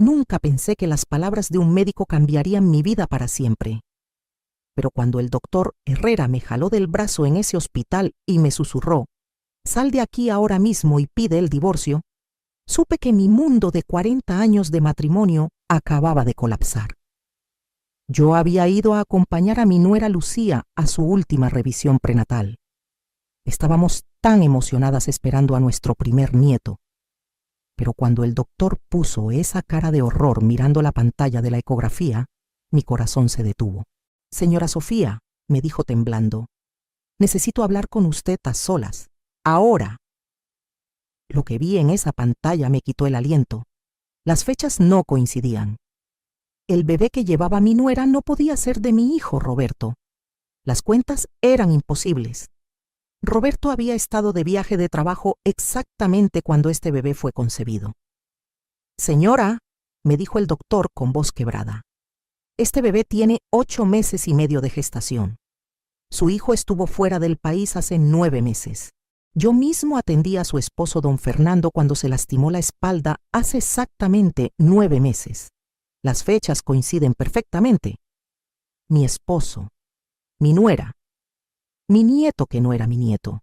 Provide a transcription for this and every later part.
Nunca pensé que las palabras de un médico cambiarían mi vida para siempre. Pero cuando el doctor Herrera me jaló del brazo en ese hospital y me susurró, «Sal de aquí ahora mismo y pide el divorcio», supe que mi mundo de 40 años de matrimonio acababa de colapsar. Yo había ido a acompañar a mi nuera Lucía a su última revisión prenatal. Estábamos tan emocionadas esperando a nuestro primer nieto. Pero cuando el doctor puso esa cara de horror mirando la pantalla de la ecografía, mi corazón se detuvo. «Señora Sofía», me dijo temblando, «necesito hablar con usted a solas, ahora». Lo que vi en esa pantalla me quitó el aliento. Las fechas no coincidían. El bebé que llevaba mi nuera no podía ser de mi hijo Roberto. Las cuentas eran imposibles. Roberto había estado de viaje de trabajo exactamente cuando este bebé fue concebido. «Señora», me dijo el doctor con voz quebrada, «este bebé tiene 8 meses y medio de gestación. Su hijo estuvo fuera del país hace 9 meses. Yo mismo atendí a su esposo don Fernando cuando se lastimó la espalda hace exactamente 9 meses. Las fechas coinciden perfectamente. Mi esposo, mi nuera, mi nieto que no era mi nieto.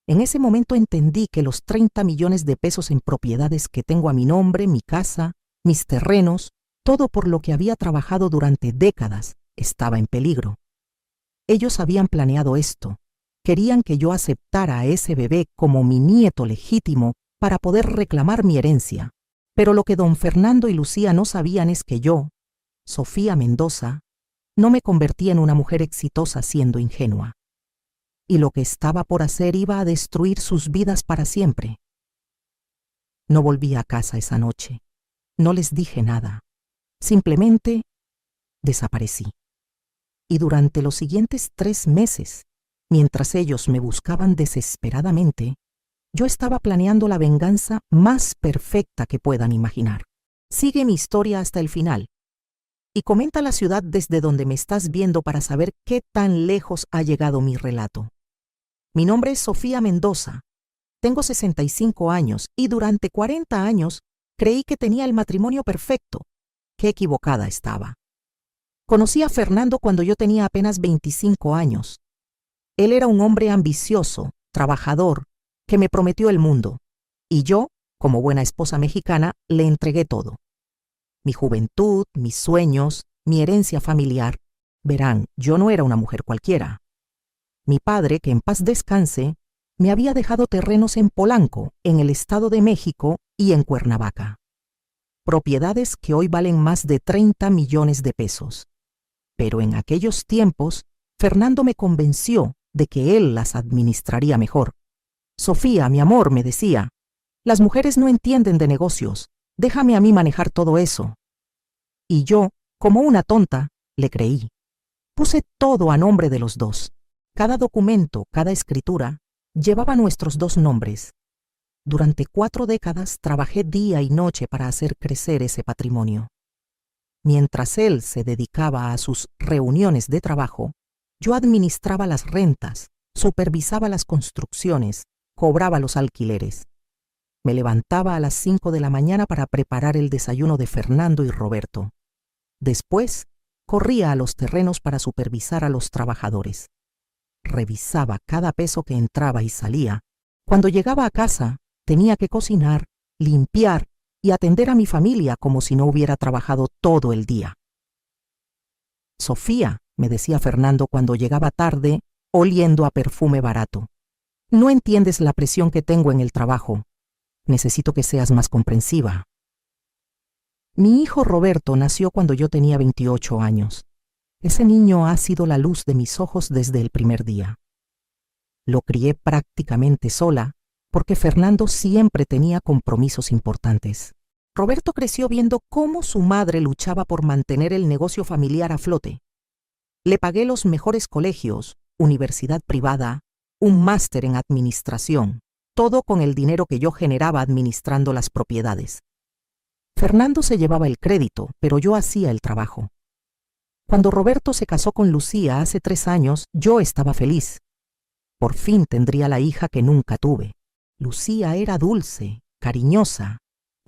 En ese momento entendí que los 30 millones de pesos en propiedades que tengo a mi nombre, mi casa, mis terrenos, todo por lo que había trabajado durante décadas, estaba en peligro. Ellos habían planeado esto. Querían que yo aceptara a ese bebé como mi nieto legítimo para poder reclamar mi herencia. Pero lo que don Fernando y Lucía no sabían es que yo, Sofía Mendoza, no me convertí en una mujer exitosa siendo ingenua. Y lo que estaba por hacer iba a destruir sus vidas para siempre. No volví a casa esa noche. No les dije nada. Simplemente desaparecí. Y durante los siguientes 3 meses, mientras ellos me buscaban desesperadamente, yo estaba planeando la venganza más perfecta que puedan imaginar. Sigue mi historia hasta el final y comenta la ciudad desde donde me estás viendo para saber qué tan lejos ha llegado mi relato. Mi nombre es Sofía Mendoza. Tengo 65 años y durante 40 años creí que tenía el matrimonio perfecto. Qué equivocada estaba. Conocí a Fernando cuando yo tenía apenas 25 años. Él era un hombre ambicioso, trabajador, que me prometió el mundo, y yo, como buena esposa mexicana, le entregué todo. Mi juventud, mis sueños, mi herencia familiar. Verán, yo no era una mujer cualquiera. Mi padre, que en paz descanse, me había dejado terrenos en Polanco, en el Estado de México y en Cuernavaca. Propiedades que hoy valen más de 30 millones de pesos. Pero en aquellos tiempos, Fernando me convenció de que él las administraría mejor. «Sofía, mi amor», me decía, «las mujeres no entienden de negocios. Déjame a mí manejar todo eso». Y yo, como una tonta, le creí. Puse todo a nombre de los dos. Cada documento, cada escritura, llevaba nuestros 2 nombres. Durante 4 décadas trabajé día y noche para hacer crecer ese patrimonio. Mientras él se dedicaba a sus reuniones de trabajo, yo administraba las rentas, supervisaba las construcciones, cobraba los alquileres. Me levantaba a las 5 de la mañana para preparar el desayuno de Fernando y Roberto. Después, corría a los terrenos para supervisar a los trabajadores. Revisaba cada peso que entraba y salía. Cuando llegaba a casa, tenía que cocinar, limpiar y atender a mi familia como si no hubiera trabajado todo el día. «Sofía», me decía Fernando cuando llegaba tarde, oliendo a perfume barato, «no entiendes la presión que tengo en el trabajo. Necesito que seas más comprensiva». Mi hijo Roberto nació cuando yo tenía 28 años. Ese niño ha sido la luz de mis ojos desde el primer día. Lo crié prácticamente sola, porque Fernando siempre tenía compromisos importantes. Roberto creció viendo cómo su madre luchaba por mantener el negocio familiar a flote. Le pagué los mejores colegios, universidad privada, un máster en administración, todo con el dinero que yo generaba administrando las propiedades. Fernando se llevaba el crédito, pero yo hacía el trabajo. Cuando Roberto se casó con Lucía hace 3 años, yo estaba feliz. Por fin tendría la hija que nunca tuve. Lucía era dulce, cariñosa,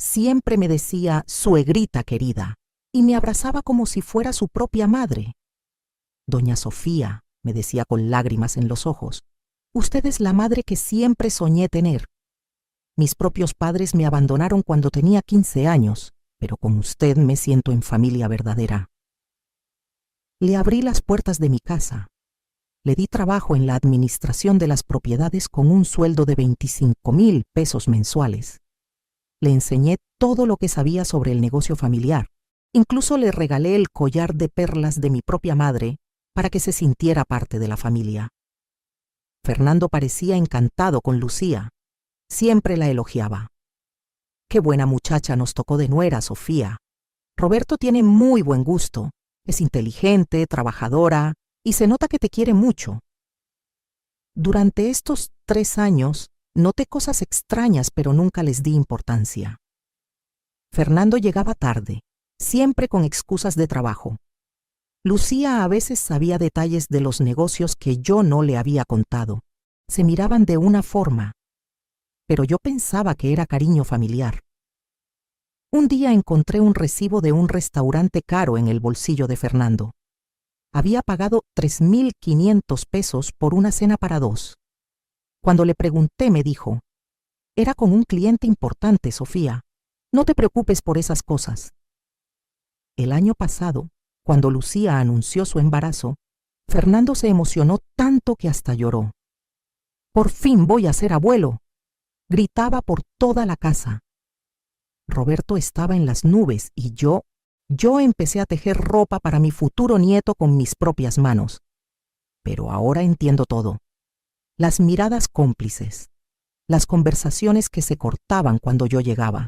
Siempre me decía suegrita querida y me abrazaba como si fuera su propia madre. Doña Sofía, me decía con lágrimas en los ojos, usted es la madre que siempre soñé tener. Mis propios padres me abandonaron cuando tenía 15 años, pero con usted me siento en familia verdadera. Le abrí las puertas de mi casa. Le di trabajo en la administración de las propiedades con un sueldo de 25,000 pesos mensuales. Le enseñé todo lo que sabía sobre el negocio familiar. Incluso le regalé el collar de perlas de mi propia madre para que se sintiera parte de la familia. Fernando parecía encantado con Lucía. Siempre la elogiaba. Qué buena muchacha nos tocó de nuera, Sofía. Roberto tiene muy buen gusto. Es inteligente, trabajadora y se nota que te quiere mucho. Durante estos 3 años noté cosas extrañas, pero nunca les di importancia. Fernando llegaba tarde, siempre con excusas de trabajo. Lucía a veces sabía detalles de los negocios que yo no le había contado. Se miraban de una forma, pero yo pensaba que era cariño familiar. Un día encontré un recibo de un restaurante caro en el bolsillo de Fernando. Había pagado 3,500 pesos por una cena para 2. Cuando le pregunté, me dijo, era con un cliente importante, Sofía. No te preocupes por esas cosas. El año pasado, cuando Lucía anunció su embarazo, Fernando se emocionó tanto que hasta lloró. «Por fin voy a ser abuelo», gritaba por toda la casa. Roberto estaba en las nubes y yo empecé a tejer ropa para mi futuro nieto con mis propias manos. Pero ahora entiendo todo. Las miradas cómplices, las conversaciones que se cortaban cuando yo llegaba,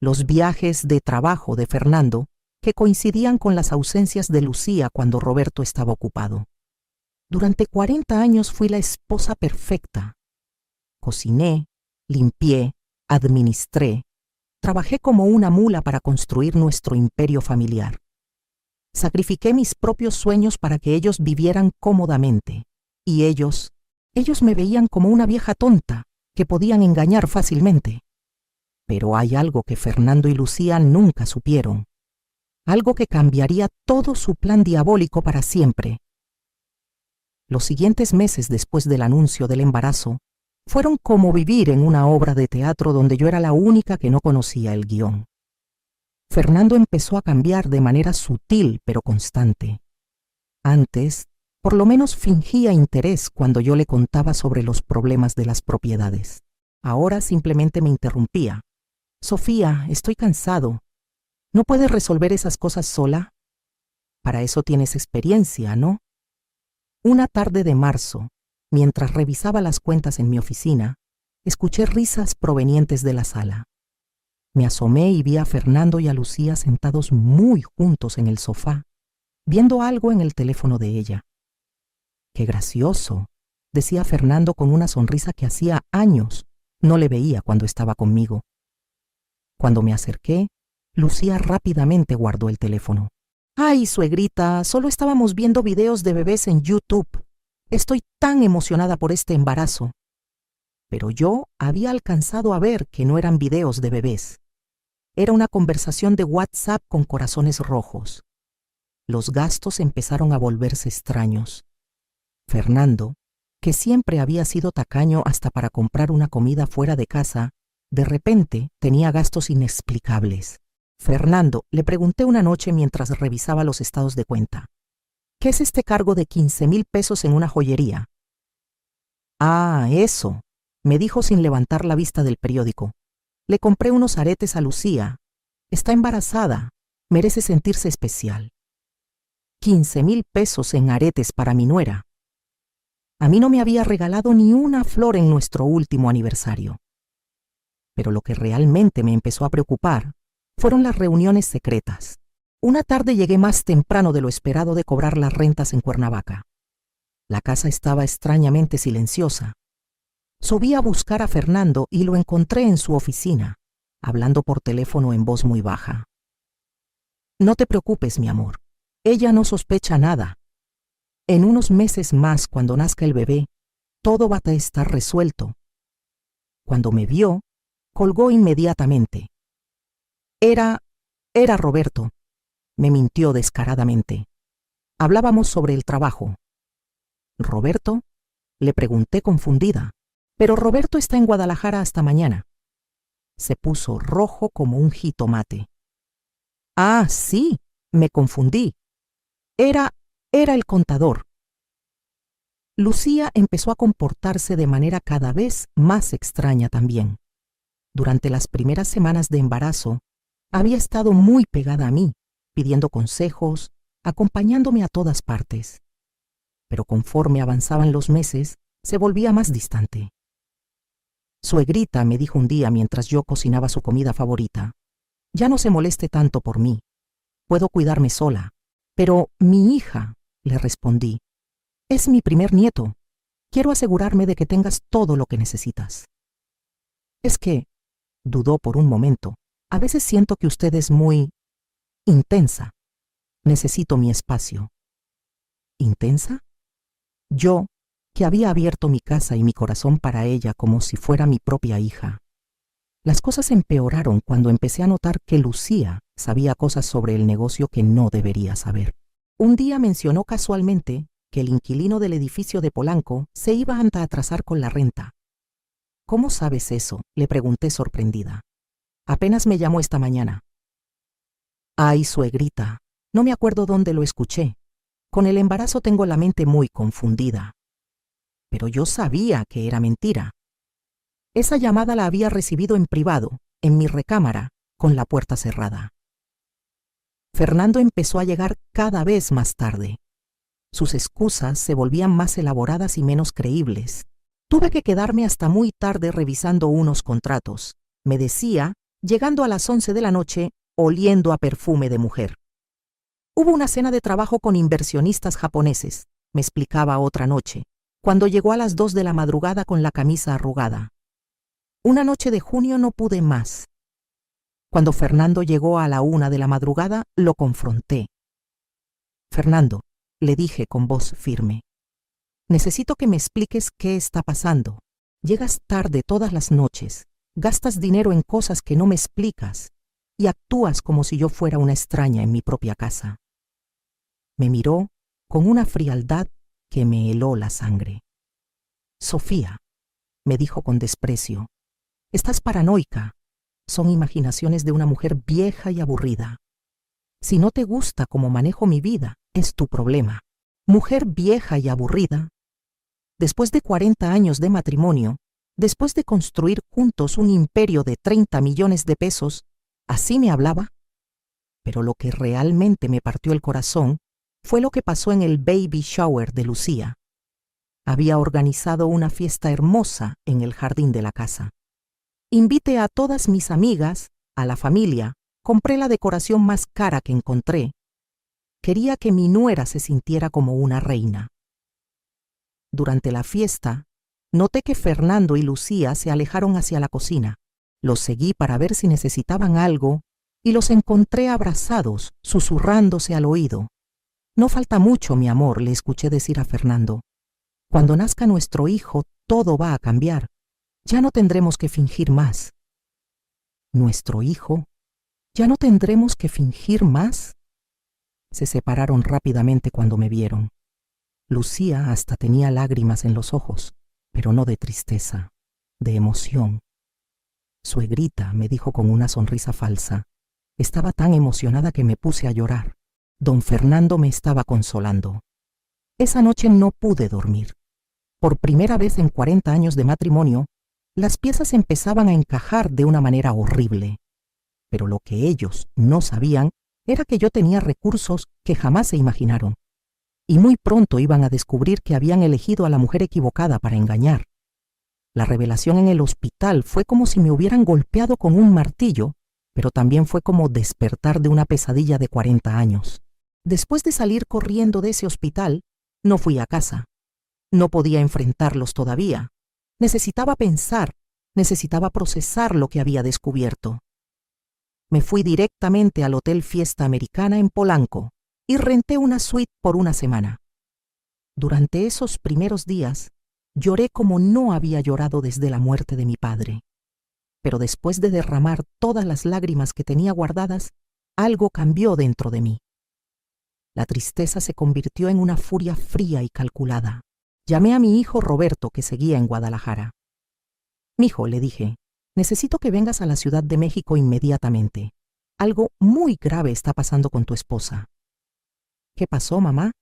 los viajes de trabajo de Fernando que coincidían con las ausencias de Lucía cuando Roberto estaba ocupado. Durante 40 años fui la esposa perfecta. Cociné, limpié, administré, trabajé como una mula para construir nuestro imperio familiar. Sacrifiqué mis propios sueños para que ellos vivieran cómodamente, y ellos me veían como una vieja tonta que podían engañar fácilmente. Pero hay algo que Fernando y Lucía nunca supieron, algo que cambiaría todo su plan diabólico para siempre. Los siguientes meses después del anuncio del embarazo fueron como vivir en una obra de teatro donde yo era la única que no conocía el guión. Fernando empezó a cambiar de manera sutil pero constante. Antes, por lo menos fingía interés cuando yo le contaba sobre los problemas de las propiedades. Ahora simplemente me interrumpía. «Sofía, estoy cansado. ¿No puedes resolver esas cosas sola? Para eso tienes experiencia, ¿no?» Una tarde de marzo, mientras revisaba las cuentas en mi oficina, escuché risas provenientes de la sala. Me asomé y vi a Fernando y a Lucía sentados muy juntos en el sofá, viendo algo en el teléfono de ella. «Qué gracioso», decía Fernando con una sonrisa que hacía años no le veía cuando estaba conmigo. Cuando me acerqué, Lucía rápidamente guardó el teléfono. «Ay, suegrita, solo estábamos viendo videos de bebés en YouTube. Estoy tan emocionada por este embarazo». Pero yo había alcanzado a ver que no eran videos de bebés. Era una conversación de WhatsApp con corazones rojos. Los gastos empezaron a volverse extraños. Fernando, que siempre había sido tacaño hasta para comprar una comida fuera de casa, de repente tenía gastos inexplicables. «Fernando», le pregunté una noche mientras revisaba los estados de cuenta, «¿qué es este cargo de 15,000 pesos en una joyería?» «Ah, eso», me dijo sin levantar la vista del periódico. «Le compré unos aretes a Lucía. Está embarazada. Merece sentirse especial». 15,000 pesos en aretes para mi nuera. A mí no me había regalado ni una flor en nuestro último aniversario. Pero lo que realmente me empezó a preocupar fueron las reuniones secretas. Una tarde llegué más temprano de lo esperado de cobrar las rentas en Cuernavaca. La casa estaba extrañamente silenciosa. Subí a buscar a Fernando y lo encontré en su oficina, hablando por teléfono en voz muy baja. «No te preocupes, mi amor. Ella no sospecha nada. En unos meses más, cuando nazca el bebé, todo va a estar resuelto». Cuando me vio, colgó inmediatamente. Era Roberto. Me mintió descaradamente. Hablábamos sobre el trabajo. ¿Roberto? Le pregunté confundida. Pero Roberto está en Guadalajara hasta mañana. Se puso rojo como un jitomate. Ah, sí, me confundí. Era el contador. Lucía empezó a comportarse de manera cada vez más extraña también. Durante las primeras semanas de embarazo, había estado muy pegada a mí, pidiendo consejos, acompañándome a todas partes. Pero conforme avanzaban los meses, se volvía más distante. Suegrita, me dijo un día mientras yo cocinaba su comida favorita, ya no se moleste tanto por mí. Puedo cuidarme sola. Pero mi hija, le respondí, es mi primer nieto. Quiero asegurarme de que tengas todo lo que necesitas. Es que, dudó por un momento, a veces siento que usted es muy intensa. Necesito mi espacio. ¿Intensa? Yo, que había abierto mi casa y mi corazón para ella como si fuera mi propia hija. Las cosas empeoraron cuando empecé a notar que Lucía sabía cosas sobre el negocio que no debería saber. Un día mencionó casualmente que el inquilino del edificio de Polanco se iba a atrasar con la renta. ¿Cómo sabes eso?, le pregunté sorprendida. Apenas me llamó esta mañana. Ay, suegrita, no me acuerdo dónde lo escuché. Con el embarazo tengo la mente muy confundida. Pero yo sabía que era mentira. Esa llamada la había recibido en privado, en mi recámara, con la puerta cerrada. Fernando empezó a llegar cada vez más tarde. Sus excusas se volvían más elaboradas y menos creíbles. Tuve que quedarme hasta muy tarde revisando unos contratos, me decía, llegando a las 11 de la noche, oliendo a perfume de mujer. Hubo una cena de trabajo con inversionistas japoneses, me explicaba otra noche, cuando llegó a las 2 de la madrugada con la camisa arrugada. Una noche de junio no pude más. Cuando Fernando llegó a la 1 de la madrugada, lo confronté. Fernando, le dije con voz firme, necesito que me expliques qué está pasando. Llegas tarde todas las noches, gastas dinero en cosas que no me explicas y actúas como si yo fuera una extraña en mi propia casa. Me miró con una frialdad que me heló la sangre. Sofía, me dijo con desprecio, estás paranoica. Son imaginaciones de una mujer vieja y aburrida. Si no te gusta cómo manejo mi vida, es tu problema. Mujer vieja y aburrida. Después de 40 años de matrimonio, después de construir juntos un imperio de 30 millones de pesos, ¿así me hablaba? Pero lo que realmente me partió el corazón fue lo que pasó en el baby shower de Lucía. Había organizado una fiesta hermosa en el jardín de la casa. Invité a todas mis amigas, a la familia, compré la decoración más cara que encontré. Quería que mi nuera se sintiera como una reina. Durante la fiesta, noté que Fernando y Lucía se alejaron hacia la cocina. Los seguí para ver si necesitaban algo y los encontré abrazados, susurrándose al oído. No falta mucho, mi amor, le escuché decir a Fernando. Cuando nazca nuestro hijo, todo va a cambiar. Ya no tendremos que fingir más. ¿Nuestro hijo? ¿Ya no tendremos que fingir más? Se separaron rápidamente cuando me vieron. Lucía hasta tenía lágrimas en los ojos, pero no de tristeza, de emoción. Suegrita, me dijo con una sonrisa falsa. Estaba tan emocionada que me puse a llorar. Don Fernando me estaba consolando. Esa noche no pude dormir. Por primera vez en 40 años de matrimonio, las piezas empezaban a encajar de una manera horrible. Pero lo que ellos no sabían era que yo tenía recursos que jamás se imaginaron. Y muy pronto iban a descubrir que habían elegido a la mujer equivocada para engañar. La revelación en el hospital fue como si me hubieran golpeado con un martillo, pero también fue como despertar de una pesadilla de 40 años. Después de salir corriendo de ese hospital, no fui a casa. No podía enfrentarlos todavía. Necesitaba pensar, necesitaba procesar lo que había descubierto. Me fui directamente al Hotel Fiesta Americana en Polanco y renté una suite por una semana. Durante esos primeros días, lloré como no había llorado desde la muerte de mi padre. Pero después de derramar todas las lágrimas que tenía guardadas, algo cambió dentro de mí. La tristeza se convirtió en una furia fría y calculada. Llamé a mi hijo Roberto, que seguía en Guadalajara. «Mijo», le dije, «necesito que vengas a la Ciudad de México inmediatamente. Algo muy grave está pasando con tu esposa». «¿Qué pasó, mamá?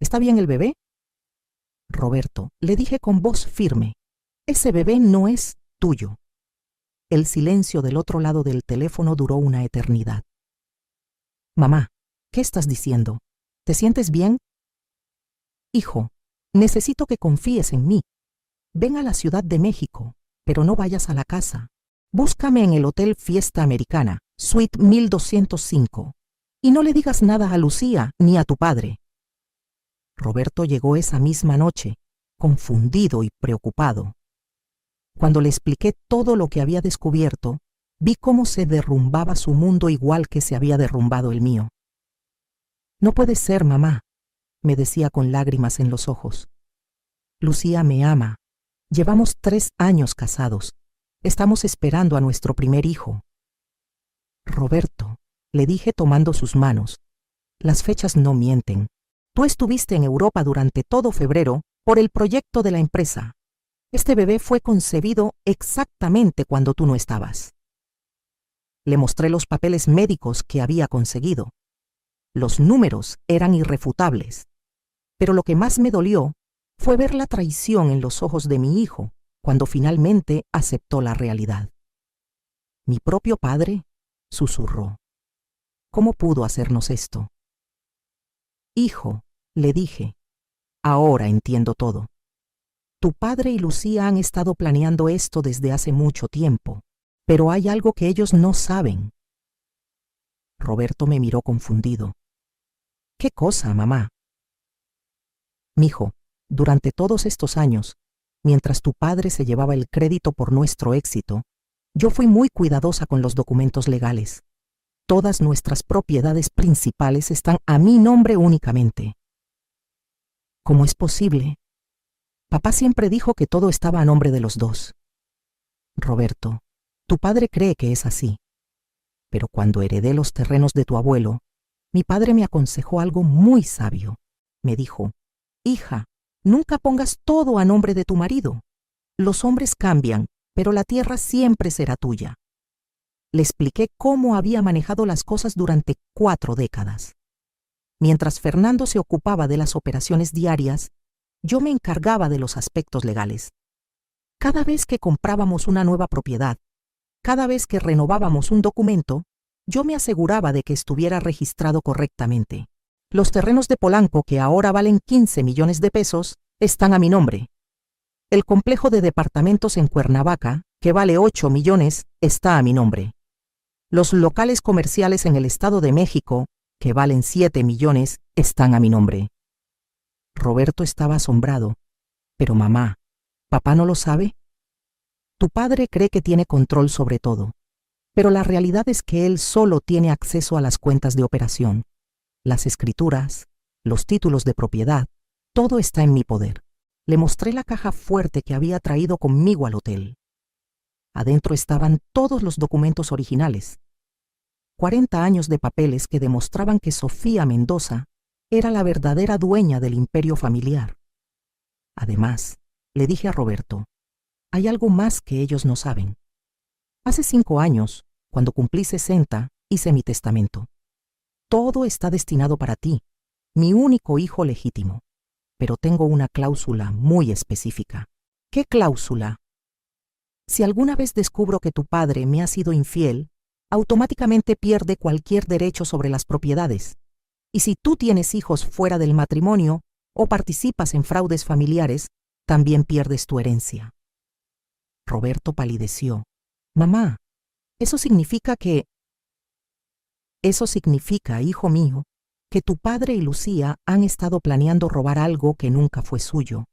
¿Está bien el bebé?» «Roberto», le dije con voz firme, «ese bebé no es tuyo». El silencio del otro lado del teléfono duró una eternidad. «Mamá, ¿qué estás diciendo? ¿Te sientes bien?» «Hijo, necesito que confíes en mí. Ven a la Ciudad de México, pero no vayas a la casa. Búscame en el Hotel Fiesta Americana, Suite 1205, y no le digas nada a Lucía ni a tu padre». Roberto llegó esa misma noche, confundido y preocupado. Cuando le expliqué todo lo que había descubierto, vi cómo se derrumbaba su mundo igual que se había derrumbado el mío. «No puede ser, mamá», me decía con lágrimas en los ojos. «Lucía me ama. Llevamos 3 años casados. Estamos esperando a nuestro primer hijo». «Roberto», le dije tomando sus manos, «las fechas no mienten. Tú estuviste en Europa durante todo febrero por el proyecto de la empresa. Este bebé fue concebido exactamente cuando tú no estabas». Le mostré los papeles médicos que había conseguido. Los números eran irrefutables. Pero lo que más me dolió fue ver la traición en los ojos de mi hijo cuando finalmente aceptó la realidad. «Mi propio padre», susurró. «¿Cómo pudo hacernos esto?» «Hijo», le dije, «ahora entiendo todo. Tu padre y Lucía han estado planeando esto desde hace mucho tiempo, pero hay algo que ellos no saben». Roberto me miró confundido. «¿Qué cosa, mamá?» «Mijo, durante todos estos años, mientras tu padre se llevaba el crédito por nuestro éxito, yo fui muy cuidadosa con los documentos legales. Todas nuestras propiedades principales están a mi nombre únicamente». «¿Cómo es posible? Papá siempre dijo que todo estaba a nombre de los dos». «Roberto, tu padre cree que es así. Pero cuando heredé los terrenos de tu abuelo, mi padre me aconsejó algo muy sabio. Me dijo, hija, nunca pongas todo a nombre de tu marido. Los hombres cambian, pero la tierra siempre será tuya». Le expliqué cómo había manejado las cosas durante 4 décadas. Mientras Fernando se ocupaba de las operaciones diarias, yo me encargaba de los aspectos legales. Cada vez que comprábamos una nueva propiedad, cada vez que renovábamos un documento, yo me aseguraba de que estuviera registrado correctamente. Los terrenos de Polanco, que ahora valen 15 millones de pesos, están a mi nombre. El complejo de departamentos en Cuernavaca, que vale 8 millones, está a mi nombre. Los locales comerciales en el Estado de México, que valen 7 millones, están a mi nombre. Roberto estaba asombrado. «Pero mamá, ¿papá no lo sabe?» «Tu padre cree que tiene control sobre todo, pero la realidad es que él solo tiene acceso a las cuentas de operación. Las escrituras, los títulos de propiedad, todo está en mi poder». Le mostré la caja fuerte que había traído conmigo al hotel. Adentro estaban todos los documentos originales. 40 años de papeles que demostraban que Sofía Mendoza era la verdadera dueña del imperio familiar. Además, le dije a Roberto, hay algo más que ellos no saben. Hace 5 años, cuando cumplí 60, hice mi testamento. Todo está destinado para ti, mi único hijo legítimo. Pero tengo una cláusula muy específica. ¿Qué cláusula? Si alguna vez descubro que tu padre me ha sido infiel, automáticamente pierde cualquier derecho sobre las propiedades. Y si tú tienes hijos fuera del matrimonio o participas en fraudes familiares, también pierdes tu herencia. Roberto palideció. Mamá, eso significa, hijo mío, que tu padre y Lucía han estado planeando robar algo que nunca fue suyo.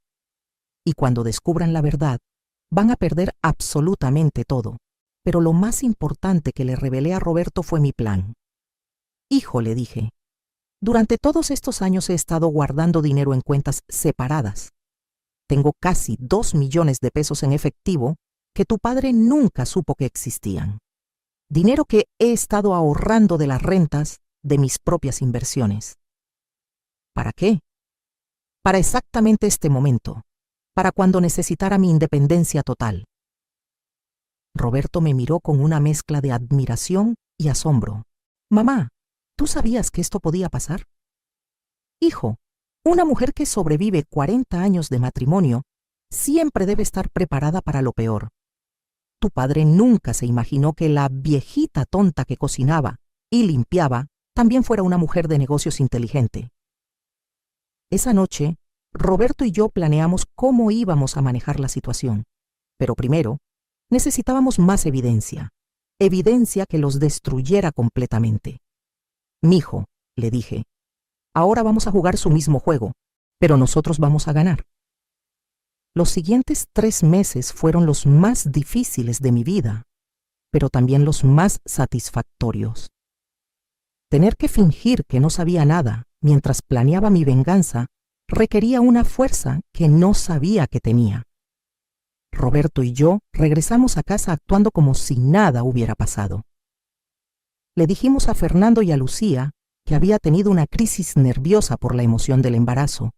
Y cuando descubran la verdad, van a perder absolutamente todo. Pero lo más importante que le revelé a Roberto fue mi plan. Hijo, le dije, durante todos estos años he estado guardando dinero en cuentas separadas. Tengo casi 2 millones de pesos en efectivo que tu padre nunca supo que existían. Dinero que he estado ahorrando de las rentas de mis propias inversiones. ¿Para qué? Para exactamente este momento, para cuando necesitara mi independencia total. Roberto me miró con una mezcla de admiración y asombro. Mamá, ¿tú sabías que esto podía pasar? Hijo, una mujer que sobrevive 40 años de matrimonio siempre debe estar preparada para lo peor. Tu padre nunca se imaginó que la viejita tonta que cocinaba y limpiaba también fuera una mujer de negocios inteligente. Esa noche, Roberto y yo planeamos cómo íbamos a manejar la situación. Pero primero, necesitábamos más evidencia. Evidencia que los destruyera completamente. Mijo, le dije, ahora vamos a jugar su mismo juego, pero nosotros vamos a ganar. Los siguientes 3 meses fueron los más difíciles de mi vida, pero también los más satisfactorios. Tener que fingir que no sabía nada mientras planeaba mi venganza requería una fuerza que no sabía que tenía. Roberto y yo regresamos a casa actuando como si nada hubiera pasado. Le dijimos a Fernando y a Lucía que había tenido una crisis nerviosa por la emoción del embarazo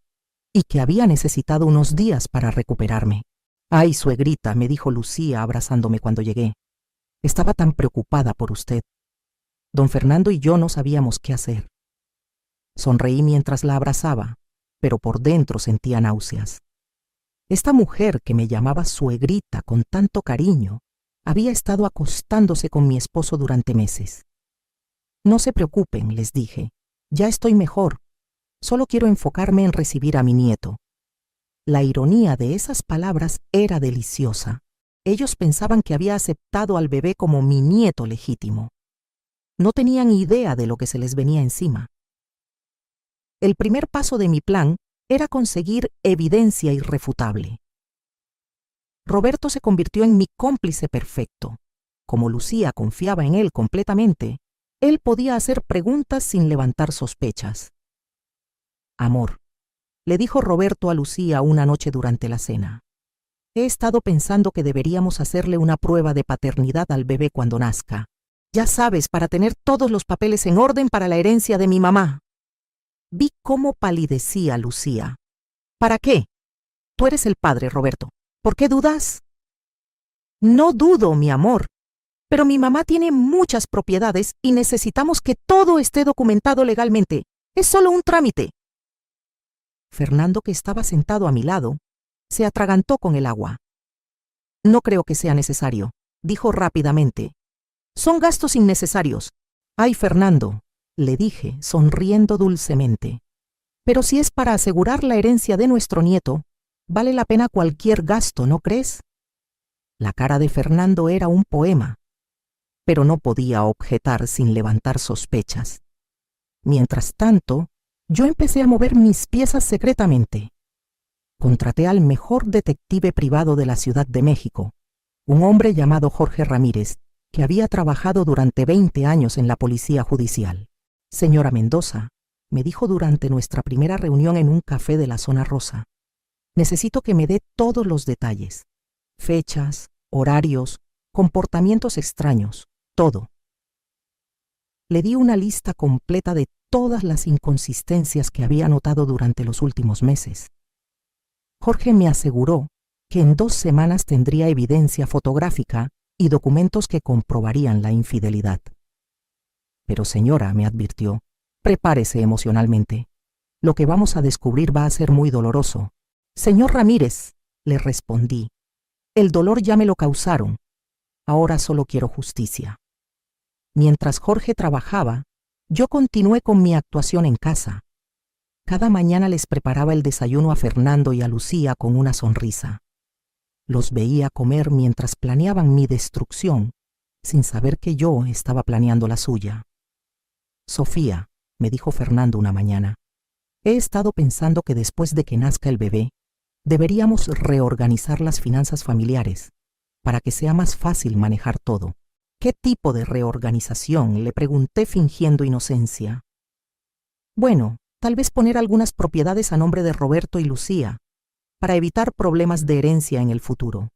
y que había necesitado unos días para recuperarme. «Ay, suegrita», me dijo Lucía abrazándome cuando llegué. «Estaba tan preocupada por usted». Don Fernando y yo no sabíamos qué hacer. Sonreí mientras la abrazaba, pero por dentro sentía náuseas. Esta mujer que me llamaba suegrita con tanto cariño había estado acostándose con mi esposo durante meses. «No se preocupen», les dije, «ya estoy mejor. Solo quiero enfocarme en recibir a mi nieto». La ironía de esas palabras era deliciosa. Ellos pensaban que había aceptado al bebé como mi nieto legítimo. No tenían idea de lo que se les venía encima. El primer paso de mi plan era conseguir evidencia irrefutable. Roberto se convirtió en mi cómplice perfecto. Como Lucía confiaba en él completamente, él podía hacer preguntas sin levantar sospechas. «Amor», le dijo Roberto a Lucía una noche durante la cena, «he estado pensando que deberíamos hacerle una prueba de paternidad al bebé cuando nazca. Ya sabes, para tener todos los papeles en orden para la herencia de mi mamá». Vi cómo palidecía Lucía. «¿Para qué? Tú eres el padre, Roberto. ¿Por qué dudas?» «No dudo, mi amor. Pero mi mamá tiene muchas propiedades y necesitamos que todo esté documentado legalmente. Es solo un trámite». Fernando, que estaba sentado a mi lado, se atragantó con el agua. «No creo que sea necesario», dijo rápidamente. «Son gastos innecesarios». «Ay, Fernando», le dije, sonriendo dulcemente. «Pero si es para asegurar la herencia de nuestro nieto, vale la pena cualquier gasto, ¿no crees?» La cara de Fernando era un poema, pero no podía objetar sin levantar sospechas. Mientras tanto, yo empecé a mover mis piezas secretamente. Contraté al mejor detective privado de la Ciudad de México, un hombre llamado Jorge Ramírez, que había trabajado durante 20 años en la policía judicial. «Señora Mendoza», me dijo durante nuestra primera reunión en un café de la Zona Rosa, «necesito que me dé todos los detalles, fechas, horarios, comportamientos extraños, todo». Le di una lista completa de todas las inconsistencias que había notado durante los últimos meses. Jorge me aseguró que en 2 semanas tendría evidencia fotográfica y documentos que comprobarían la infidelidad. «Pero señora», me advirtió, «prepárese emocionalmente. Lo que vamos a descubrir va a ser muy doloroso». «Señor Ramírez», le respondí, «el dolor ya me lo causaron. Ahora solo quiero justicia». Mientras Jorge trabajaba, yo continué con mi actuación en casa. Cada mañana les preparaba el desayuno a Fernando y a Lucía con una sonrisa. Los veía comer mientras planeaban mi destrucción, sin saber que yo estaba planeando la suya. «Sofía», me dijo Fernando una mañana, «he estado pensando que después de que nazca el bebé, deberíamos reorganizar las finanzas familiares para que sea más fácil manejar todo». «¿Qué tipo de reorganización?», le pregunté fingiendo inocencia. «Bueno, tal vez poner algunas propiedades a nombre de Roberto y Lucía, para evitar problemas de herencia en el futuro».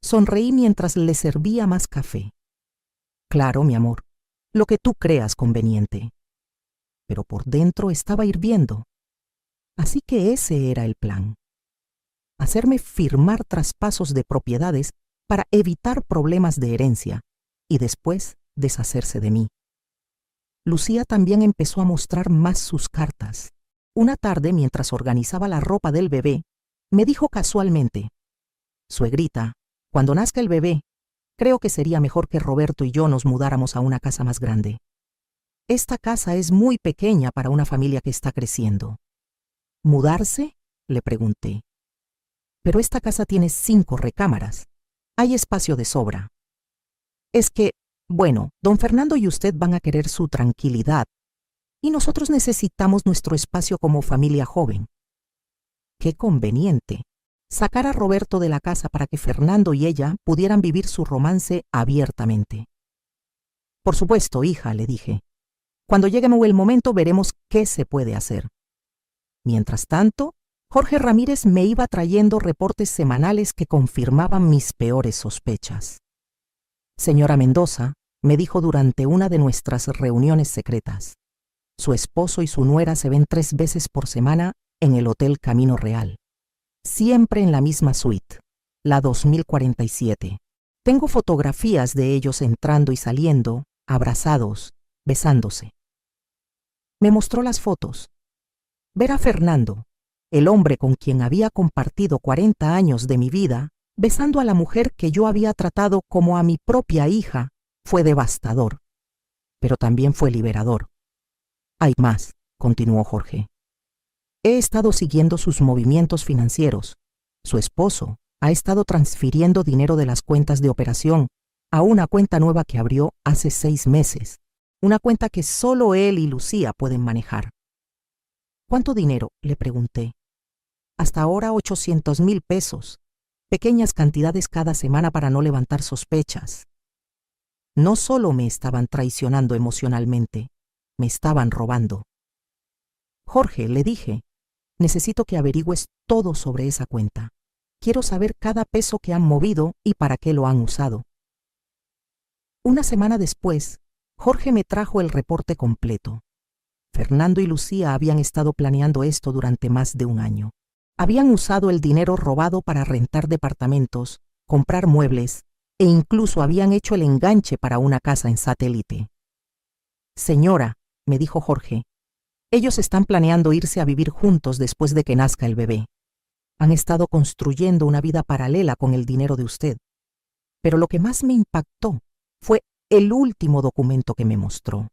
Sonreí mientras le servía más café. Claro, mi amor, lo que tú creas conveniente. Pero por dentro estaba hirviendo. Así que ese era el plan. Hacerme firmar traspasos de propiedades para evitar problemas de herencia y después deshacerse de mí. Lucía también empezó a mostrar más sus cartas. Una tarde, mientras organizaba la ropa del bebé, me dijo casualmente: «Suegrita, cuando nazca el bebé, creo que sería mejor que Roberto y yo nos mudáramos a una casa más grande. Esta casa es muy pequeña para una familia que está creciendo». ¿Mudarse?, le pregunté. «Pero esta casa tiene 5 recámaras. Hay espacio de sobra». «Es que, bueno, don Fernando y usted van a querer su tranquilidad, y nosotros necesitamos nuestro espacio como familia joven». Qué conveniente sacar a Roberto de la casa para que Fernando y ella pudieran vivir su romance abiertamente. «Por supuesto, hija», le dije. «Cuando llegue el momento veremos qué se puede hacer». Mientras tanto, Jorge Ramírez me iba trayendo reportes semanales que confirmaban mis peores sospechas. «Señora Mendoza», me dijo durante una de nuestras reuniones secretas, «su esposo y su nuera se ven 3 veces por semana en el Hotel Camino Real. Siempre en la misma suite, la 2047. Tengo fotografías de ellos entrando y saliendo, abrazados, besándose». Me mostró las fotos. Ver a Fernando, el hombre con quien había compartido 40 años de mi vida, besando a la mujer que yo había tratado como a mi propia hija, fue devastador, pero también fue liberador. «Hay más», continuó Jorge. «He estado siguiendo sus movimientos financieros. Su esposo ha estado transfiriendo dinero de las cuentas de operación a una cuenta nueva que abrió hace 6 meses, una cuenta que solo él y Lucía pueden manejar». «¿Cuánto dinero?», le pregunté. «Hasta ahora 800,000 pesos, pequeñas cantidades cada semana para no levantar sospechas». No solo me estaban traicionando emocionalmente, me estaban robando. «Jorge», le dije, «necesito que averigües todo sobre esa cuenta. Quiero saber cada peso que han movido y para qué lo han usado». Una semana después, Jorge me trajo el reporte completo. Fernando y Lucía habían estado planeando esto durante más de un año. Habían usado el dinero robado para rentar departamentos, comprar muebles e incluso habían hecho el enganche para una casa en Satélite. «Señora», me dijo Jorge, «ellos están planeando irse a vivir juntos después de que nazca el bebé. Han estado construyendo una vida paralela con el dinero de usted». Pero lo que más me impactó fue el último documento que me mostró.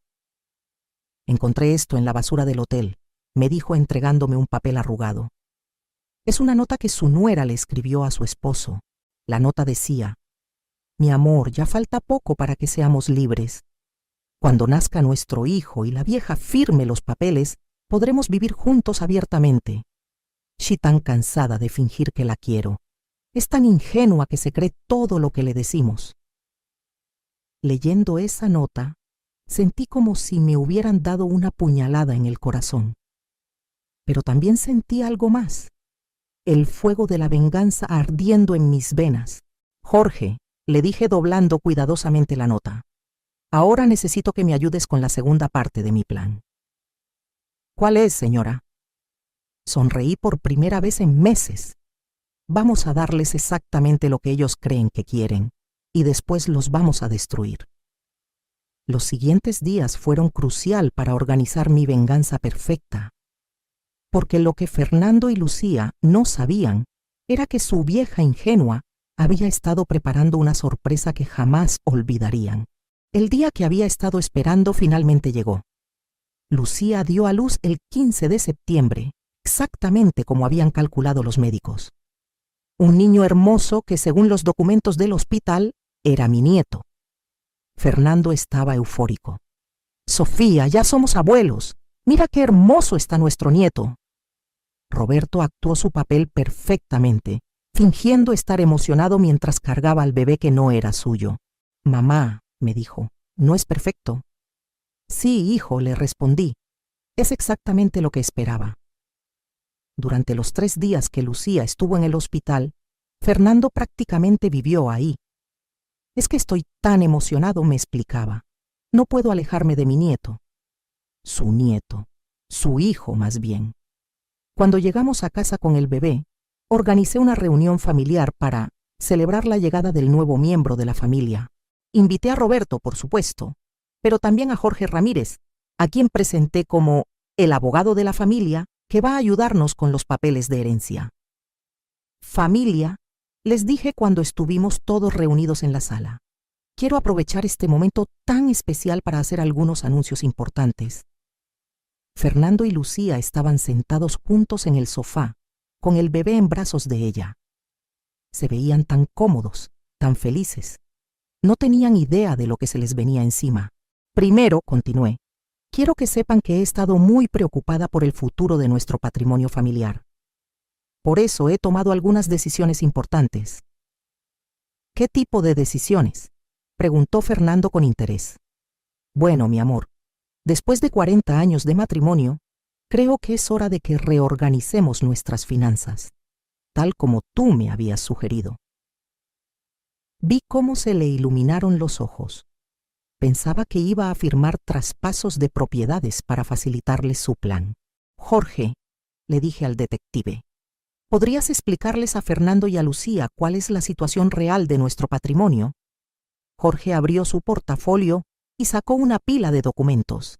«Encontré esto en la basura del hotel», me dijo entregándome un papel arrugado. Es una nota que su nuera le escribió a su esposo. La nota decía: «Mi amor, ya falta poco para que seamos libres. Cuando nazca nuestro hijo y la vieja firme los papeles, podremos vivir juntos abiertamente. She tan cansada de fingir que la quiero. Es tan ingenua que se cree todo lo que le decimos». Leyendo esa nota, sentí como si me hubieran dado una puñalada en el corazón. Pero también sentí algo más, el fuego de la venganza ardiendo en mis venas. «Jorge», le dije doblando cuidadosamente la nota, «ahora necesito que me ayudes con la segunda parte de mi plan». «¿Cuál es, señora?». Sonreí por primera vez en meses. «Vamos a darles exactamente lo que ellos creen que quieren, y después los vamos a destruir». Los siguientes días fueron crucial para organizar mi venganza perfecta, porque lo que Fernando y Lucía no sabían era que su vieja ingenua había estado preparando una sorpresa que jamás olvidarían. El día que había estado esperando finalmente llegó. Lucía dio a luz el 15 de septiembre, exactamente como habían calculado los médicos. Un niño hermoso que, según los documentos del hospital, era mi nieto. Fernando estaba eufórico. «Sofía, ya somos abuelos. Mira qué hermoso está nuestro nieto». Roberto actuó su papel perfectamente, fingiendo estar emocionado mientras cargaba al bebé que no era suyo. «Mamá», me dijo, «¿no es perfecto?». «Sí, hijo», le respondí. «Es exactamente lo que esperaba». Durante los 3 días que Lucía estuvo en el hospital, Fernando prácticamente vivió ahí. Es que estoy tan emocionado, me explicaba. No puedo alejarme de mi nieto. Su nieto, su hijo más bien. Cuando llegamos a casa con el bebé, organicé una reunión familiar para celebrar la llegada del nuevo miembro de la familia. Invité a Roberto, por supuesto, pero también a Jorge Ramírez, a quien presenté como el abogado de la familia que va a ayudarnos con los papeles de herencia. Familia, les dije cuando estuvimos todos reunidos en la sala. Quiero aprovechar este momento tan especial para hacer algunos anuncios importantes. Fernando y Lucía estaban sentados juntos en el sofá, con el bebé en brazos de ella. Se veían tan cómodos, tan felices. No tenían idea de lo que se les venía encima. Primero, continué, quiero que sepan que he estado muy preocupada por el futuro de nuestro patrimonio familiar. Por eso he tomado algunas decisiones importantes. ¿Qué tipo de decisiones?, preguntó Fernando con interés. Bueno, mi amor, después de 40 años de matrimonio, creo que es hora de que reorganicemos nuestras finanzas, tal como tú me habías sugerido. Vi cómo se le iluminaron los ojos. Pensaba que iba a firmar traspasos de propiedades para facilitarle su plan. Jorge, le dije al detective, ¿podrías explicarles a Fernando y a Lucía cuál es la situación real de nuestro patrimonio? Jorge abrió su portafolio y sacó una pila de documentos.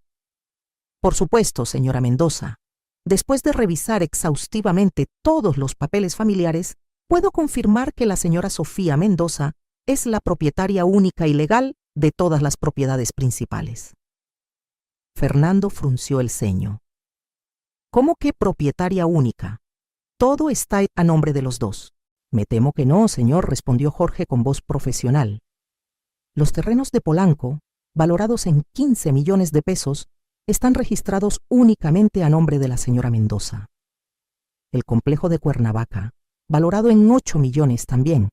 Por supuesto, señora Mendoza. Después de revisar exhaustivamente todos los papeles familiares, puedo confirmar que la señora Sofía Mendoza es la propietaria única y legal de todas las propiedades principales. Fernando frunció el ceño. ¿Cómo que propietaria única? Todo está a nombre de los dos. Me temo que no, señor, respondió Jorge con voz profesional. Los terrenos de Polanco, valorados en 15 millones de pesos, están registrados únicamente a nombre de la señora Mendoza. El complejo de Cuernavaca, valorado en 8 millones también.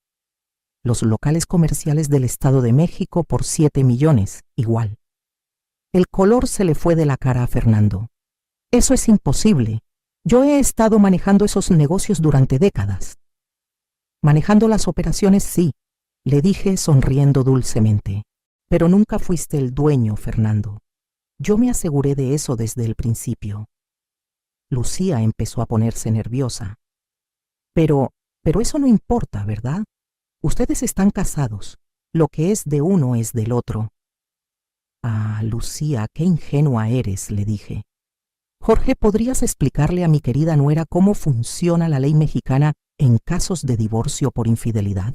Los locales comerciales del Estado de México por 7 millones, igual. El color se le fue de la cara a Fernando. Eso es imposible. Yo he estado manejando esos negocios durante décadas. Manejando las operaciones, sí, le dije sonriendo dulcemente. Pero nunca fuiste el dueño, Fernando. Yo me aseguré de eso desde el principio. Lucía empezó a ponerse nerviosa. Pero eso no importa, ¿verdad? Ustedes están casados. Lo que es de uno es del otro. Ah, Lucía, qué ingenua eres, le dije. Jorge, ¿podrías explicarle a mi querida nuera cómo funciona la ley mexicana en casos de divorcio por infidelidad?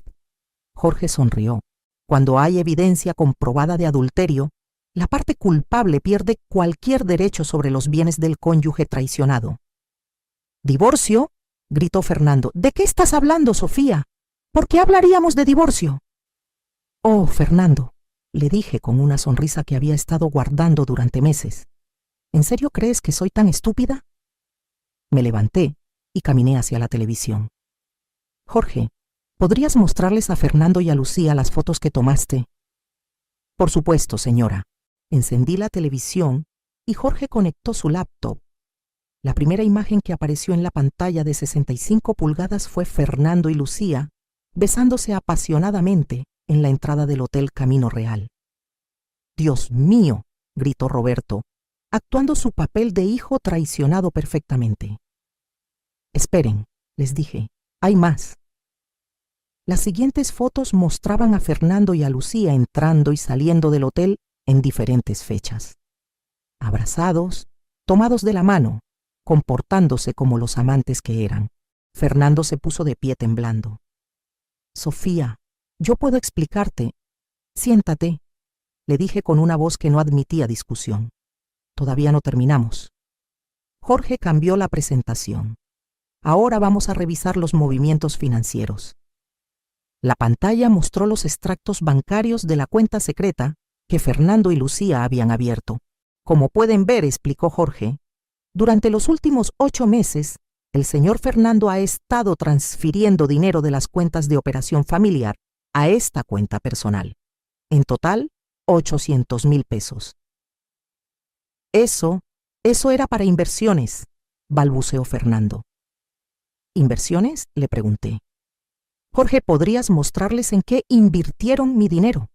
Jorge sonrió. Cuando hay evidencia comprobada de adulterio, la parte culpable pierde cualquier derecho sobre los bienes del cónyuge traicionado. ¿Divorcio?, gritó Fernando. ¿De qué estás hablando, Sofía? ¿Por qué hablaríamos de divorcio? Oh, Fernando, le dije con una sonrisa que había estado guardando durante meses. ¿En serio crees que soy tan estúpida? Me levanté y caminé hacia la televisión. Jorge, ¿podrías mostrarles a Fernando y a Lucía las fotos que tomaste? Por supuesto, señora. Encendí la televisión y Jorge conectó su laptop. La primera imagen que apareció en la pantalla de 65 pulgadas fue Fernando y Lucía besándose apasionadamente en la entrada del Hotel Camino Real. «Dios mío», gritó Roberto, actuando su papel de hijo traicionado perfectamente. «Esperen», les dije, «hay más». Las siguientes fotos mostraban a Fernando y a Lucía entrando y saliendo del hotel en diferentes fechas. Abrazados, tomados de la mano, comportándose como los amantes que eran. Fernando se puso de pie temblando. «Sofía, yo puedo explicarte. Siéntate», le dije con una voz que no admitía discusión. «Todavía no terminamos». Jorge cambió la presentación. «Ahora vamos a revisar los movimientos financieros». La pantalla mostró los extractos bancarios de la cuenta secreta que Fernando y Lucía habían abierto. «Como pueden ver», explicó Jorge, «durante los últimos 8 meses, el señor Fernando ha estado transfiriendo dinero de las cuentas de operación familiar a esta cuenta personal. En total, 800,000 pesos. Eso era para inversiones», balbuceó Fernando. «¿Inversiones?», le pregunté. Jorge, ¿podrías mostrarles en qué invirtieron mi dinero?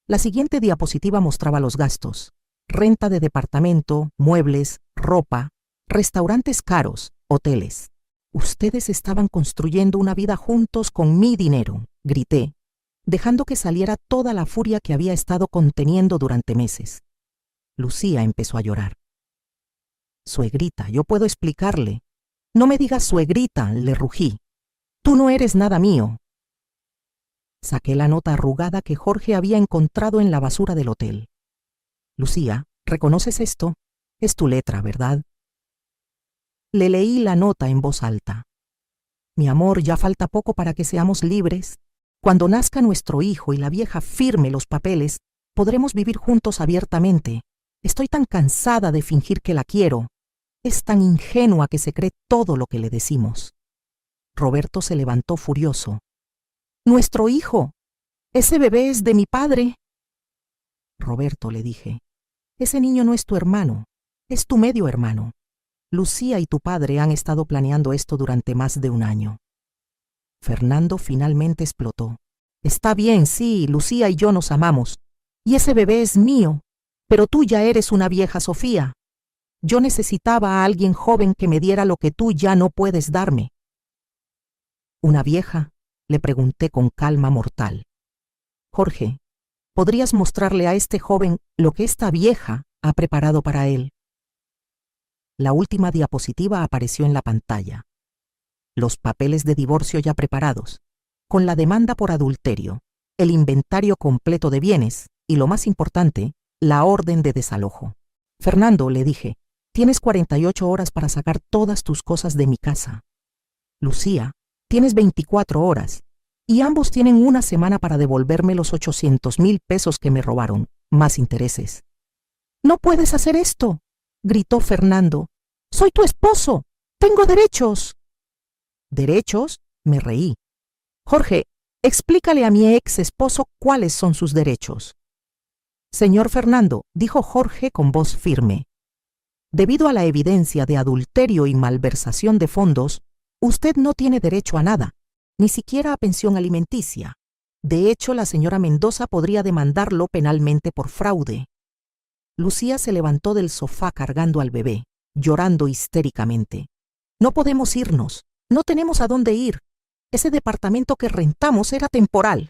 La siguiente diapositiva mostraba los gastos: renta de departamento, muebles, ropa, restaurantes caros, hoteles. Ustedes estaban construyendo una vida juntos con mi dinero, grité, dejando que saliera toda la furia que había estado conteniendo durante meses. Lucía empezó a llorar. Suegrita, yo puedo explicarle. No me digas suegrita, le rugí. Tú no eres nada mío. Saqué la nota arrugada que Jorge había encontrado en la basura del hotel. Lucía, ¿reconoces esto? Es tu letra, ¿verdad? Le leí la nota en voz alta. Mi amor, ya falta poco para que seamos libres. Cuando nazca nuestro hijo y la vieja firme los papeles, podremos vivir juntos abiertamente. Estoy tan cansada de fingir que la quiero. Es tan ingenua que se cree todo lo que le decimos. Roberto se levantó furioso. ¡Nuestro hijo! ¡Ese bebé es de mi padre! Roberto, le dije, ese niño no es tu hermano, es tu medio hermano. Lucía y tu padre han estado planeando esto durante más de un año. Fernando finalmente explotó. Está bien, sí, Lucía y yo nos amamos. Y ese bebé es mío. Pero tú ya eres una vieja, Sofía. Yo necesitaba a alguien joven que me diera lo que tú ya no puedes darme. ¿Una vieja? Le pregunté con calma mortal. Jorge, ¿podrías mostrarle a este joven lo que esta vieja ha preparado para él? La última diapositiva apareció en la pantalla. Los papeles de divorcio ya preparados, con la demanda por adulterio, el inventario completo de bienes y, lo más importante, la orden de desalojo. Fernando, le dije, tienes 48 horas para sacar todas tus cosas de mi casa. Lucía, tienes 24 horas y ambos tienen una semana para devolverme los 800,000 pesos que me robaron, más intereses. ¡No puedes hacer esto!, gritó Fernando. ¡Soy tu esposo! ¡Tengo derechos! ¿Derechos? Me reí. Jorge, explícale a mi ex esposo cuáles son sus derechos. Señor Fernando, dijo Jorge con voz firme, debido a la evidencia de adulterio y malversación de fondos, usted no tiene derecho a nada, ni siquiera a pensión alimenticia. De hecho, la señora Mendoza podría demandarlo penalmente por fraude. Lucía se levantó del sofá cargando al bebé, llorando histéricamente. No podemos irnos, no tenemos a dónde ir. Ese departamento que rentamos era temporal.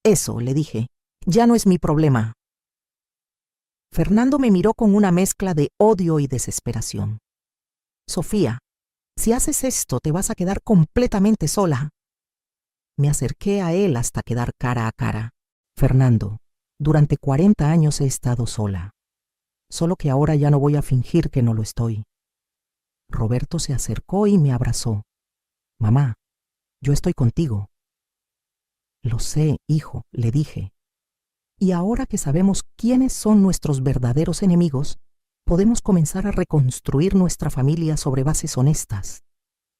Eso, le dije, ya no es mi problema. Fernando me miró con una mezcla de odio y desesperación. Sofía, si haces esto te vas a quedar completamente sola. Me acerqué a él hasta quedar cara a cara. Fernando, durante 40 años he estado sola. Solo que ahora ya no voy a fingir que no lo estoy. Roberto se acercó y me abrazó. Mamá, yo estoy contigo. Lo sé, hijo, le dije. Y ahora que sabemos quiénes son nuestros verdaderos enemigos, podemos comenzar a reconstruir nuestra familia sobre bases honestas.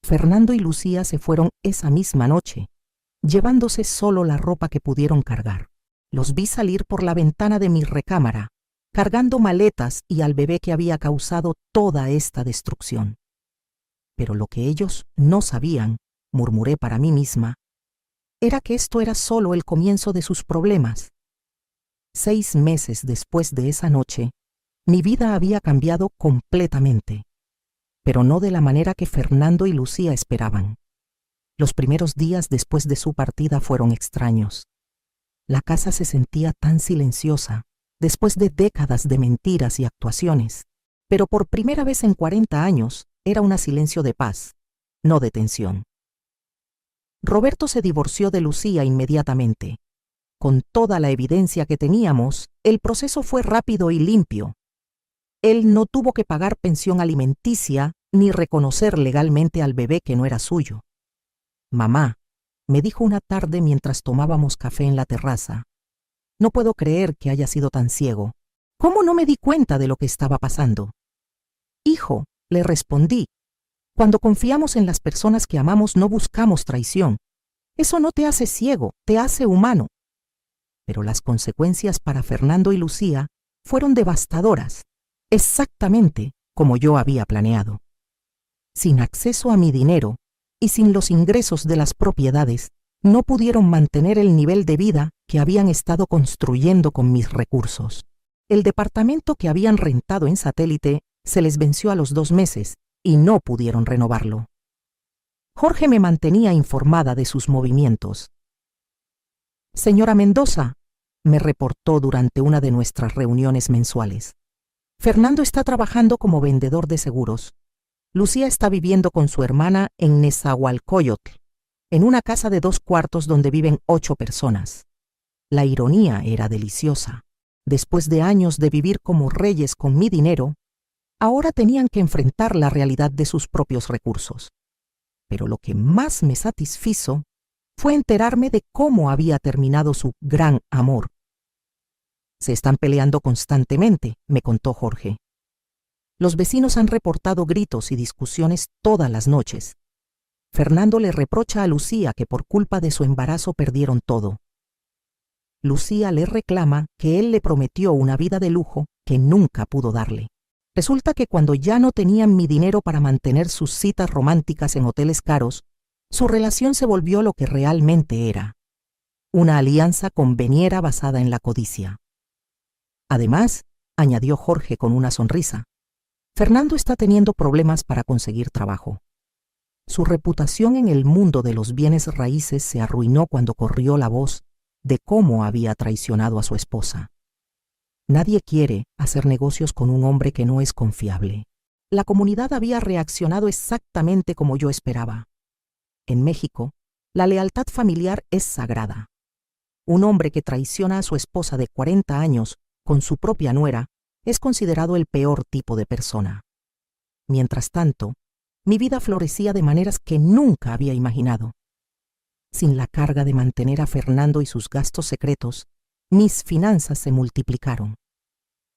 Fernando y Lucía se fueron esa misma noche, llevándose solo la ropa que pudieron cargar. Los vi salir por la ventana de mi recámara, cargando maletas y al bebé que había causado toda esta destrucción. Pero lo que ellos no sabían, murmuré para mí misma, era que esto era solo el comienzo de sus problemas. 6 meses después de esa noche, mi vida había cambiado completamente, pero no de la manera que Fernando y Lucía esperaban. Los primeros días después de su partida fueron extraños. La casa se sentía tan silenciosa, después de décadas de mentiras y actuaciones, pero por primera vez en 40 años era un silencio de paz, no de tensión. Roberto se divorció de Lucía inmediatamente. Con toda la evidencia que teníamos, el proceso fue rápido y limpio. Él no tuvo que pagar pensión alimenticia ni reconocer legalmente al bebé que no era suyo. Mamá, me dijo una tarde mientras tomábamos café en la terraza, no puedo creer que haya sido tan ciego. ¿Cómo no me di cuenta de lo que estaba pasando? Hijo, le respondí, cuando confiamos en las personas que amamos no buscamos traición. Eso no te hace ciego, te hace humano. Pero las consecuencias para Fernando y Lucía fueron devastadoras, exactamente como yo había planeado. Sin acceso a mi dinero, y sin los ingresos de las propiedades, no pudieron mantener el nivel de vida que habían estado construyendo con mis recursos. El departamento que habían rentado en Satélite se les venció a los 2 meses y no pudieron renovarlo. Jorge me mantenía informada de sus movimientos. Señora Mendoza, me reportó durante una de nuestras reuniones mensuales. Fernando está trabajando como vendedor de seguros. Lucía está viviendo con su hermana en Nezahualcóyotl, en una casa de 2 cuartos donde viven 8 personas. La ironía era deliciosa. Después de años de vivir como reyes con mi dinero, ahora tenían que enfrentar la realidad de sus propios recursos. Pero lo que más me satisfizo fue enterarme de cómo había terminado su gran amor. Se están peleando constantemente, me contó Jorge. Los vecinos han reportado gritos y discusiones todas las noches. Fernando le reprocha a Lucía que por culpa de su embarazo perdieron todo. Lucía le reclama que él le prometió una vida de lujo que nunca pudo darle. Resulta que cuando ya no tenían mi dinero para mantener sus citas románticas en hoteles caros, su relación se volvió lo que realmente era: una alianza conveniera basada en la codicia. Además, añadió Jorge con una sonrisa, Fernando está teniendo problemas para conseguir trabajo. Su reputación en el mundo de los bienes raíces se arruinó cuando corrió la voz de cómo había traicionado a su esposa. Nadie quiere hacer negocios con un hombre que no es confiable. La comunidad había reaccionado exactamente como yo esperaba. En México, la lealtad familiar es sagrada. Un hombre que traiciona a su esposa de 40 años con su propia nuera es considerado el peor tipo de persona. Mientras tanto, mi vida florecía de maneras que nunca había imaginado. Sin la carga de mantener a Fernando y sus gastos secretos, mis finanzas se multiplicaron.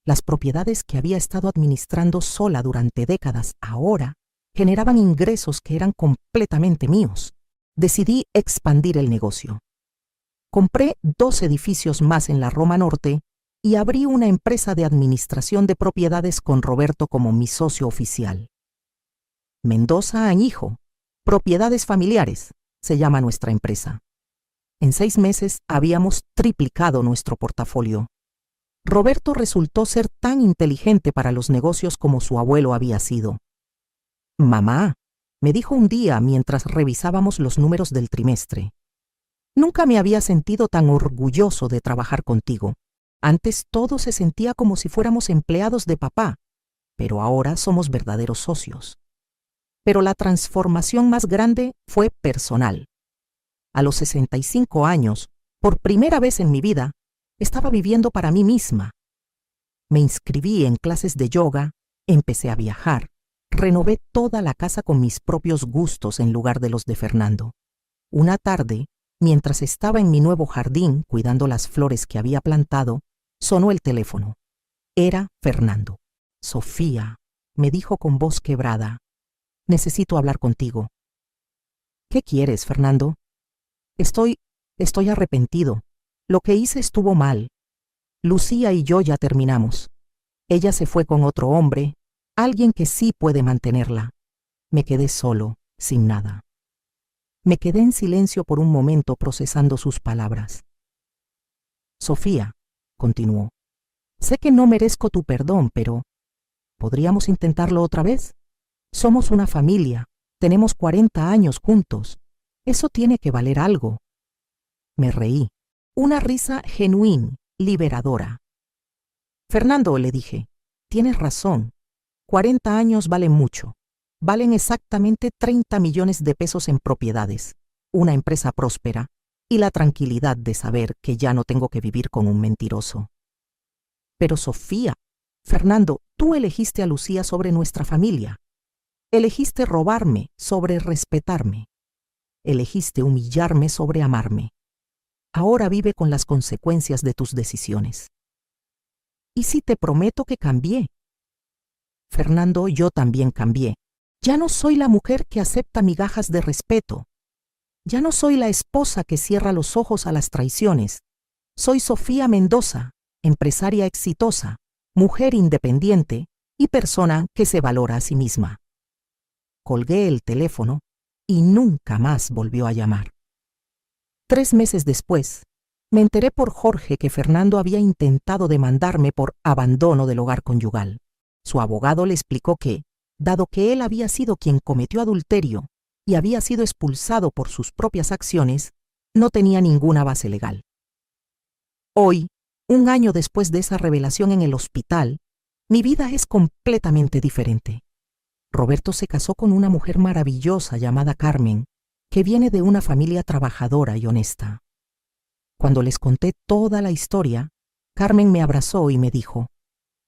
Las propiedades que había estado administrando sola durante décadas ahora generaban ingresos que eran completamente míos. Decidí expandir el negocio. Compré 2 edificios más en la Roma Norte y abrí una empresa de administración de propiedades con Roberto como mi socio oficial. Mendoza Añijo, Propiedades Familiares, se llama nuestra empresa. En 6 meses habíamos triplicado nuestro portafolio. Roberto resultó ser tan inteligente para los negocios como su abuelo había sido. Mamá, me dijo un día mientras revisábamos los números del trimestre, nunca me había sentido tan orgulloso de trabajar contigo. Antes todo se sentía como si fuéramos empleados de papá, pero ahora somos verdaderos socios. Pero la transformación más grande fue personal. A los 65 años, por primera vez en mi vida, estaba viviendo para mí misma. Me inscribí en clases de yoga, empecé a viajar, renové toda la casa con mis propios gustos en lugar de los de Fernando. Una tarde, mientras estaba en mi nuevo jardín cuidando las flores que había plantado, sonó el teléfono. Era Fernando. Sofía, me dijo con voz quebrada, necesito hablar contigo. ¿Qué quieres, Fernando? Estoy arrepentido. Lo que hice estuvo mal. Lucía y yo ya terminamos. Ella se fue con otro hombre, alguien que sí puede mantenerla. Me quedé solo, sin nada. Me quedé en silencio por un momento procesando sus palabras. Sofía, continuó, sé que no merezco tu perdón, pero ¿podríamos intentarlo otra vez? Somos una familia, tenemos 40 años juntos. Eso tiene que valer algo. Me reí. Una risa genuina, liberadora. Fernando, le dije, tienes razón. 40 años valen mucho. Valen exactamente 30 millones de pesos en propiedades, una empresa próspera y la tranquilidad de saber que ya no tengo que vivir con un mentiroso. Pero Sofía, Fernando, tú elegiste a Lucía sobre nuestra familia. Elegiste robarme sobre respetarme. Elegiste humillarme sobre amarme. Ahora vive con las consecuencias de tus decisiones. ¿Y si te prometo que cambié? Fernando, yo también cambié. Ya no soy la mujer que acepta migajas de respeto. Ya no soy la esposa que cierra los ojos a las traiciones. Soy Sofía Mendoza, empresaria exitosa, mujer independiente y persona que se valora a sí misma. Colgué el teléfono y nunca más volvió a llamar. 3 meses después, me enteré por Jorge que Fernando había intentado demandarme por abandono del hogar conyugal. Su abogado le explicó que, dado que él había sido quien cometió adulterio y había sido expulsado por sus propias acciones, no tenía ninguna base legal. Hoy, 1 año después de esa revelación en el hospital, mi vida es completamente diferente. Roberto se casó con una mujer maravillosa llamada Carmen, que viene de una familia trabajadora y honesta. Cuando les conté toda la historia, Carmen me abrazó y me dijo: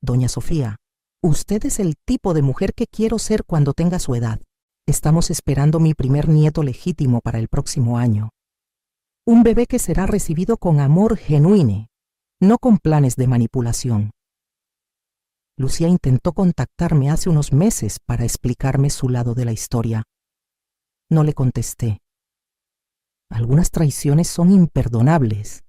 «Doña Sofía, usted es el tipo de mujer que quiero ser cuando tenga su edad. Estamos esperando mi primer nieto legítimo para el próximo año. Un bebé que será recibido con amor genuino, no con planes de manipulación». Lucía intentó contactarme hace unos meses para explicarme su lado de la historia. No le contesté. Algunas traiciones son imperdonables.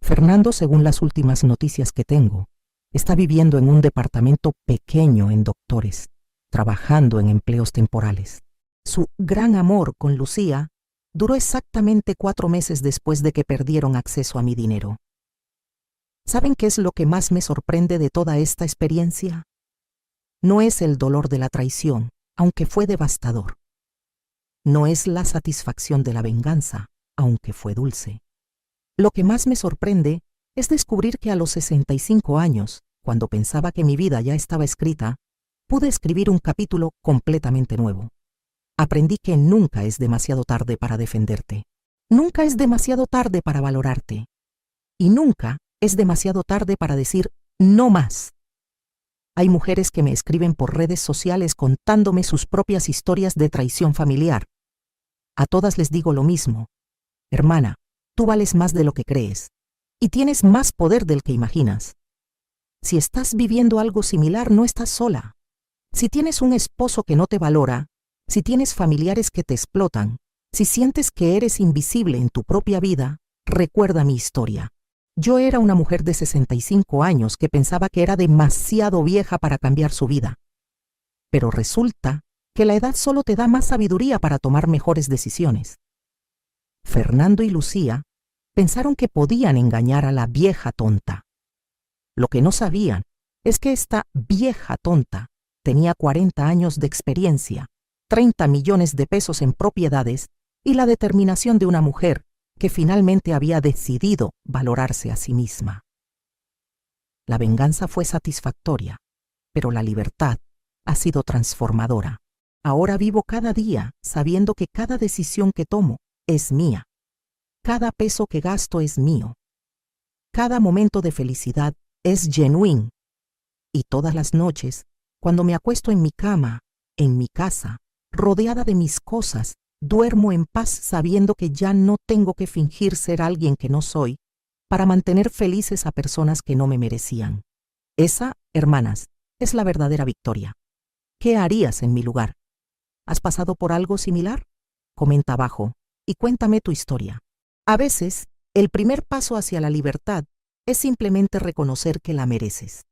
Fernando, según las últimas noticias que tengo, está viviendo en un departamento pequeño en Doctores, trabajando en empleos temporales. Su gran amor con Lucía duró exactamente 4 meses después de que perdieron acceso a mi dinero. ¿Saben qué es lo que más me sorprende de toda esta experiencia? No es el dolor de la traición, aunque fue devastador. No es la satisfacción de la venganza, aunque fue dulce. Lo que más me sorprende es descubrir que a los 65 años, cuando pensaba que mi vida ya estaba escrita, pude escribir un capítulo completamente nuevo. Aprendí que nunca es demasiado tarde para defenderte. Nunca es demasiado tarde para valorarte. Y nunca es demasiado tarde para decir no más. Hay mujeres que me escriben por redes sociales contándome sus propias historias de traición familiar. A todas les digo lo mismo: hermana, tú vales más de lo que crees y tienes más poder del que imaginas. Si estás viviendo algo similar, no estás sola. Si tienes un esposo que no te valora, si tienes familiares que te explotan, si sientes que eres invisible en tu propia vida, recuerda mi historia. Yo era una mujer de 65 años que pensaba que era demasiado vieja para cambiar su vida. Pero resulta que la edad solo te da más sabiduría para tomar mejores decisiones. Fernando y Lucía pensaron que podían engañar a la vieja tonta. Lo que no sabían es que esta vieja tonta tenía 40 años de experiencia, 30 millones de pesos en propiedades y la determinación de una mujer que finalmente había decidido valorarse a sí misma. La venganza fue satisfactoria, pero la libertad ha sido transformadora. Ahora vivo cada día sabiendo que cada decisión que tomo es mía. Cada peso que gasto es mío. Cada momento de felicidad es genuino. Y todas las noches, cuando me acuesto en mi cama, en mi casa, rodeada de mis cosas, duermo en paz sabiendo que ya no tengo que fingir ser alguien que no soy para mantener felices a personas que no me merecían. Esa, hermanas, es la verdadera victoria. ¿Qué harías en mi lugar? ¿Has pasado por algo similar? Comenta abajo y cuéntame tu historia. A veces, el primer paso hacia la libertad es simplemente reconocer que la mereces.